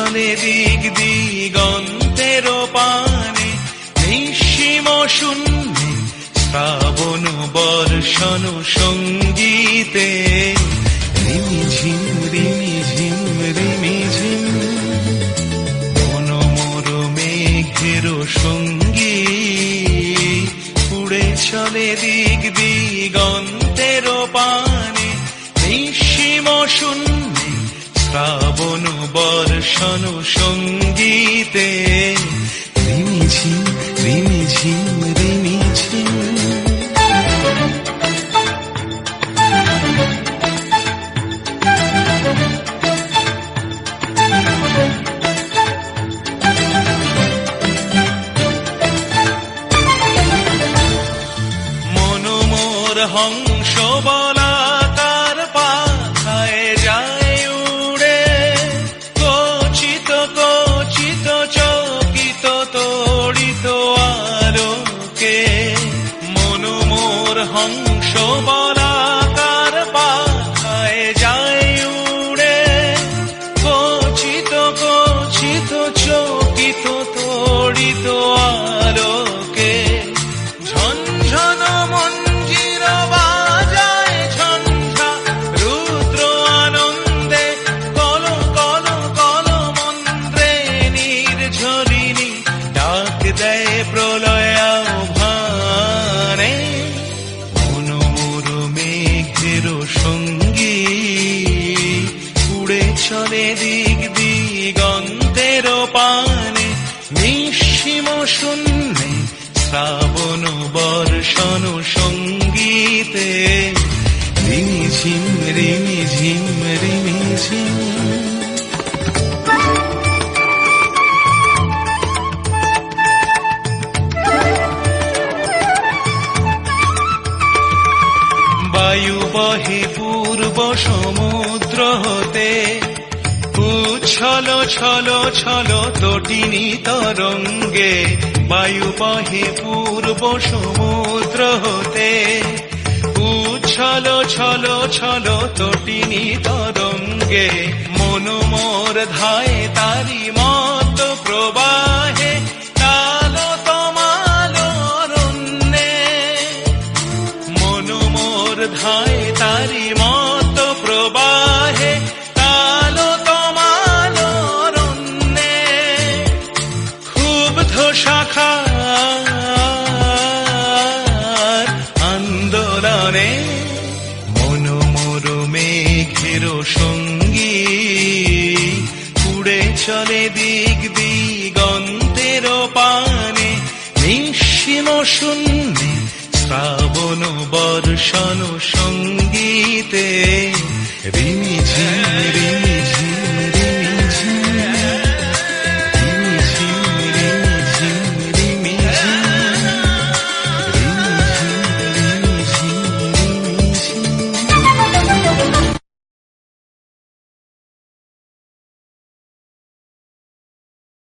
চলে দিক দিগন্তের পানে, নিঃসীম শূন্যে শ্রাবণ বর্ষণ সঙ্গীতে। রিমিঝিম রিমিঝিম রিমিঝিম মন মোর মেঘের সঙ্গী, উড়ে চলে দিক দিগন্তের পানে, নিঃসীম শূন্যে শ্রাবণ বর্ষণ সঙ্গীতে। রিমিঝিম রিমিঝিম রিমিঝিম। মন মোর হংস বলাকার পাখায় যায় উড়ে, কচিত কচিত চকিত তড়িত আলোকে। মন মোর হংস বলাকার পাখায় যায় উড়ে, কচিত কচিত চকিত তড়িত আলোকে। ঝনঝন মঞ্জির বাজায় ঝঞ্ঝা, রুদ্র আনন্দে কল কল কল মন্ত্রে নির্ঝরিণী ডাক দেয় প্রলয় আহ্বানে। মন মোর মেঘের সঙ্গী, উড়ে চলে দিক দিগন্তের পানে, নিঃসীম শূন্যে শ্রাবণ বর্ষণ সঙ্গীতে। রিমিঝিম রিমিঝিম রিমিঝিম। বায়ু বহে পূর্ব সমুদ্র হতে, উচ্ছল ছল ছল তটিনী তরঙ্গে। বায়ু বহে পূর্ব সমুদ্র হতে, উচ্ছল ছল ছল তটিনী তরঙ্গে। মন মোর ধায় তারি মত প্রবাহে, তাল তমাল অরণ্যে। মন মোর ধায় তারি মত প্রবাহে, তাল তমাল অরণ্যে। ক্ষুব্ধ শাখার আন্দোলনে, মন মোর মেঘের সঙ্গী, উড়ে চলে দিক দিগন্তের পানে, নিঃসীম শূন্যে শ্রাবণ বর্ষণ সঙ্গীতে। রিমিঝিম